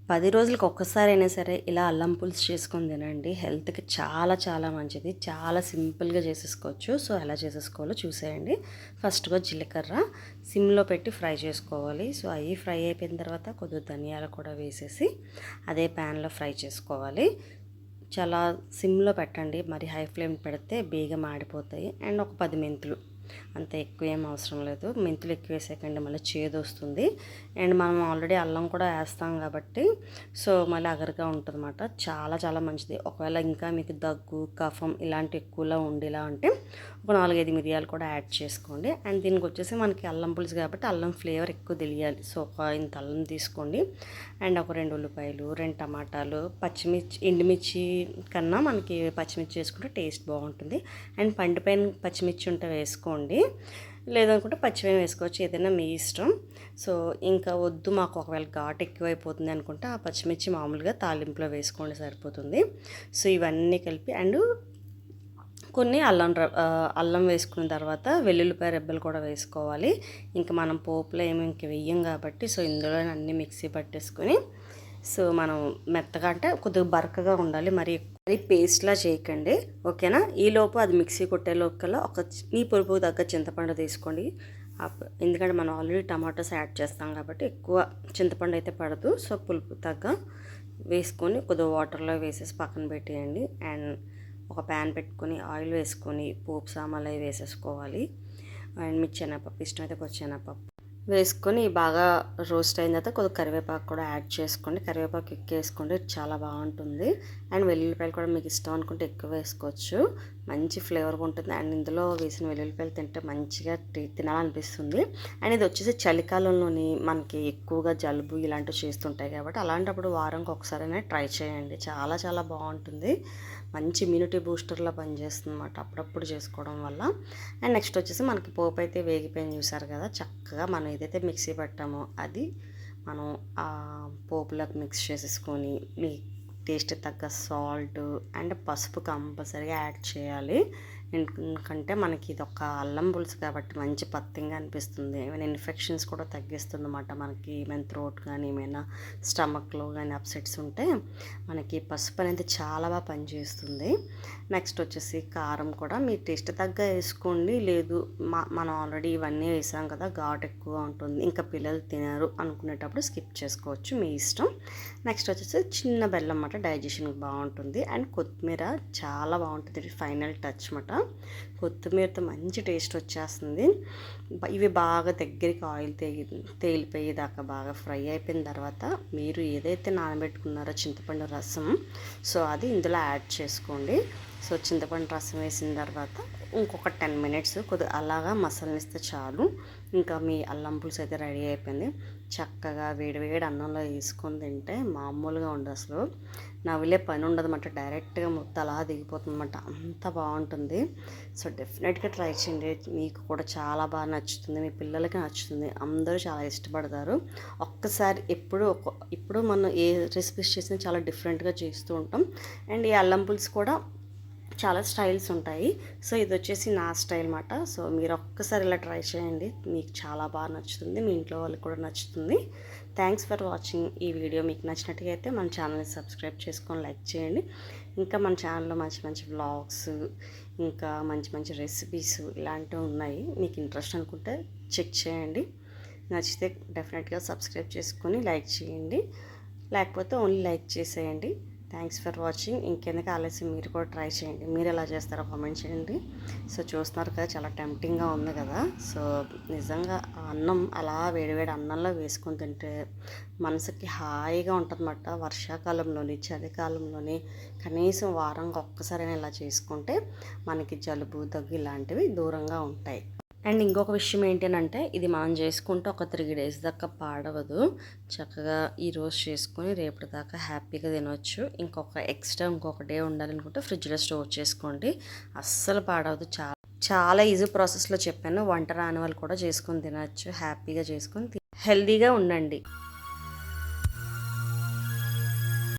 10 రోజులకి ఒక్కసారైనా సరే ఇలా అల్లం పులుసు చేసుకొని తినండి. హెల్త్‌కి చాలా చాలా మంచిది. చాలా సింపుల్‌గా చేసేసుకోవచ్చు. సో, ఎలా చేసేసుకోవాలో చూసేయండి. ఫస్ట్‌గా జీలకర్ర సిమ్‌లో పెట్టి ఫ్రై చేసుకోవాలి. సో, అవి ఫ్రై అయిపోయిన తర్వాత కొద్దిగా ధనియాలు కూడా వేసేసి అదే ప్యాన్‌లో ఫ్రై చేసుకోవాలి. చాలా సిమ్‌లో పెట్టండి. మరి హై ఫ్లేమ్ పెడితే బేగా మాడిపోతాయి. అండ్ ఒక 10 మెంతులు, అంత ఎక్కువ ఏం అవసరం లేదు. మెంతులు ఎక్కువ వేసాకండి మళ్ళీ చేదు వస్తుంది. అండ్ మనం ఆల్రెడీ అల్లం కూడా వేస్తాం కాబట్టి సో మళ్ళీ అగరుగా ఉంటుందన్నమాట. చాలా చాలా మంచిది. ఒకవేళ ఇంకా మీకు దగ్గు కఫం ఇలాంటి ఎక్కువలా ఉండేలా అంటే ఒక 4-5 మిరియాలు కూడా యాడ్ చేసుకోండి. అండ్ దీనికి వచ్చేసి మనకి అల్లం పులుసు కాబట్టి అల్లం ఫ్లేవర్ ఎక్కువ తెలియాలి. సో ఒక ఇంత అల్లం తీసుకోండి. అండ్ ఒక 2 ఉల్లిపాయలు, 2 టమాటాలు, పచ్చిమిర్చి, ఎండుమిర్చి కన్నా మనకి పచ్చిమిర్చి వేసుకుంటే టేస్ట్ బాగుంటుంది. అండ్ పండిపోయిన పచ్చిమిర్చి ఉంటే వేసుకోండి, లేదనుకుంటే పచ్చివే వేసుకోవచ్చు, ఏదైనా మీ ఇష్టం. సో ఇంకా వద్దు మాకు ఒకవేళ ఘాటు ఎక్కువైపోతుంది అనుకుంటే ఆ పచ్చిమిర్చి మామూలుగా తాలింపులో వేసుకోండి, సరిపోతుంది. సో ఇవన్నీ కలిపి అండ్ కొన్ని అల్లం వేసుకున్న తర్వాత వెల్లుల్లిపాయ రెబ్బలు కూడా వేసుకోవాలి. ఇంకా మనం పోపులో ఏమి ఇంక వెయ్యం కాబట్టి సో ఇందులో అన్నీ మిక్సీ పట్టేసుకొని సో మనం మెత్తగా అంటే కొద్దిగా బరకగా ఉండాలి, మరి పేస్ట్లా చేయకండి, ఓకేనా. ఈలోపు అది మిక్సీ కొట్టే లోపల మీ పులుపుకు తగ్గ చింతపండు తీసుకోండి. ఎందుకంటే మనం ఆల్రెడీ టమాటోస్ యాడ్ చేస్తాం కాబట్టి ఎక్కువ చింతపండు అయితే పడదు. సో పులుపు తగ్గ వేసుకొని కొద్దిగా వాటర్లో వేసేసి పక్కన పెట్టేయండి. అండ్ ఒక ప్యాన్ పెట్టుకొని ఆయిల్ వేసుకొని పోపు సామాన్లు అవి వేసేసుకోవాలి. అండ్ మీకు శనగపప్పు ఇష్టమైతే కొద్దిగా శనగపప్పు వేసుకొని బాగా రోస్ట్ అయిన తర్వాత కొద్దిగా కరివేపాకు కూడా యాడ్ చేసుకోండి. కరివేపాకు ఎక్కువ వేసుకోండి, చాలా బాగుంటుంది. అండ్ వెల్లుల్లిపాయలు కూడా మీకు ఇష్టం అనుకుంటే ఎక్కువ వేసుకోవచ్చు, మంచి ఫ్లేవర్గా ఉంటుంది. అండ్ ఇందులో వేసిన వెల్లుల్లిపాయలు తింటే మంచిగా తినాలనిపిస్తుంది. అండ్ ఇది వచ్చేసి చలికాలంలోని మనకి ఎక్కువగా జలుబు ఇలాంటివి చేస్తుంటాయి కాబట్టి అలాంటప్పుడు వారంకి ఒకసారైనా ట్రై చేయండి, చాలా చాలా బాగుంటుంది. మంచి ఇమ్యూనిటీ బూస్టర్లా పనిచేస్తుంది అన్నమాట అప్పుడప్పుడు చేసుకోవడం వల్ల. అండ్ నెక్స్ట్ వచ్చేసి మనకి పోపు అయితే వేగిపోయింది చూసారు కదా. చక్కగా మనం ఏదైతే మిక్సీ పెట్టామో అది మనం ఆ పోపులోకి మిక్స్ చేసేసుకొని మీ టేస్ట్ తగ్గ సాల్ట్ అండ్ పసుపు కంపల్సరీగా యాడ్ చేయాలి. ఎందుకంటే మనకి ఇది ఒక అల్లం పులుసు కాబట్టి మంచి పత్తింగా అనిపిస్తుంది. ఏమైనా ఇన్ఫెక్షన్స్ కూడా తగ్గిస్తుంది అన్నమాట. మనకి ఏమైనా థ్రోట్ కానీ ఏమైనా స్టమక్లో కానీ అప్సెట్స్ ఉంటే మనకి పసుపు అనేది చాలా బాగా పనిచేస్తుంది. నెక్స్ట్ వచ్చేసి కారం కూడా మీ టేస్ట్ తగ్గ వేసుకోండి, లేదు మనం ఆల్రెడీ ఇవన్నీ వేసాం కదా ఘాట్ ఎక్కువ ఉంటుంది ఇంకా పిల్లలు తినరు అనుకునేటప్పుడు స్కిప్ చేసుకోవచ్చు, మీ ఇష్టం. నెక్స్ట్ వచ్చేసి చిన్న బెల్లం అన్నమాట, డైజెషన్కి బాగుంటుంది. అండ్ కొత్తిమీర చాలా బాగుంటుంది, ఫైనల్ టచ్ అన్నమాట. కొత్తిమీరతో మంచి టేస్ట్ వచ్చేస్తుంది. ఇవి బాగా దగ్గరికి ఆయిల్ తేలిపోయేదాకా బాగా ఫ్రై అయిపోయిన తర్వాత మీరు ఏదైతే నానబెట్టుకున్నారో చింతపండు రసం సో అది ఇందులో యాడ్ చేసుకోండి. సో చింతపండు రసం వేసిన తర్వాత ఇంకొక 10 మినిట్స్ కొద్దిగా అలాగా మసాలానిస్తే చాలు. ఇంకా మీ అల్లం పులుసు అయితే రెడీ అయిపోయింది. చక్కగా వేడి అన్నంలో వేసుకొని తింటే మామూలుగా ఉండదు, అసలు నవ్వులే పని ఉండదన్నమాట. డైరెక్ట్గా మొత్తం అలా దిగిపోతుంది అన్నమాట, అంత బాగుంటుంది. సో డెఫినెట్గా ట్రై చేయండి, మీకు కూడా చాలా బాగా నచ్చుతుంది, మీ పిల్లలకి నచ్చుతుంది, అందరూ చాలా ఇష్టపడతారు. ఒక్కసారి ఇప్పుడు మనం ఏ రెసిపీస్ చేసినా చాలా డిఫరెంట్గా చేస్తూ ఉంటాం. అండ్ ఈ అల్లం పులుసు కూడా చాలా స్టైల్స్ ఉంటాయి. సో ఇది వచ్చేసి నా స్టైల్ అన్నమాట. సో మీరు ఒక్కసారి ఇలా ట్రై చేయండి, మీకు చాలా బాగా నచ్చుతుంది, మీ ఇంట్లో వాళ్ళకి కూడా నచ్చుతుంది. Thanks for watching. ఈ వీడియో మీకు నచ్చినట్టుగా అయితే మన ఛానల్ని సబ్స్క్రైబ్ చేసుకొని లైక్ చేయండి. ఇంకా మన ఛానల్లో మంచి మంచి వ్లాగ్స్ ఇంకా మంచి మంచి రెసిపీస్ ఇలాంటివి ఉన్నాయి, మీకు ఇంట్రెస్ట్ అనుకుంటే చెక్ చేయండి. నచ్చితే డెఫినెట్గా సబ్స్క్రైబ్ చేసుకొని లైక్ చేయండి, లేకపోతే ఓన్లీ లైక్ చేసేయండి. Thanks for watching. ఇంకెందుకు ఆలస్యం, మీరు కూడా ట్రై చేయండి. మీరు ఎలా చేస్తారో కామెంట్ చేయండి. సో చూస్తున్నారు కదా చాలా టెంప్టింగ్గా ఉంది కదా. సో నిజంగా అన్నం అలా వేడివేడి అన్నంలో వేసుకొని తింటే మనసుకి హాయిగా ఉంటుందన్నమాట. వర్షాకాలంలోని చలికాలంలోని కనీసం వారంగా ఒక్కసారైనా ఇలా చేసుకుంటే మనకి జలుబు దగ్గు ఇలాంటివి దూరంగా ఉంటాయి. అండ్ ఇంకొక విషయం ఏంటంటే ఇది మనం చేసుకుంటే ఒక 3 డేస్ దాకా పాడవదు. చక్కగా ఈరోజు చేసుకొని రేపటి దాకా హ్యాపీగా తినవచ్చు. ఇంకొక డే ఉండాలనుకుంటే ఫ్రిడ్జ్లో స్టోర్ చేసుకోండి, అస్సలు పాడవదు. చాలా ఈజీ ప్రాసెస్లో చెప్పాను, వంట రాని వాళ్ళు కూడా చేసుకొని తినచ్చు, హ్యాపీగా చేసుకొని హెల్తీగా ఉండండి.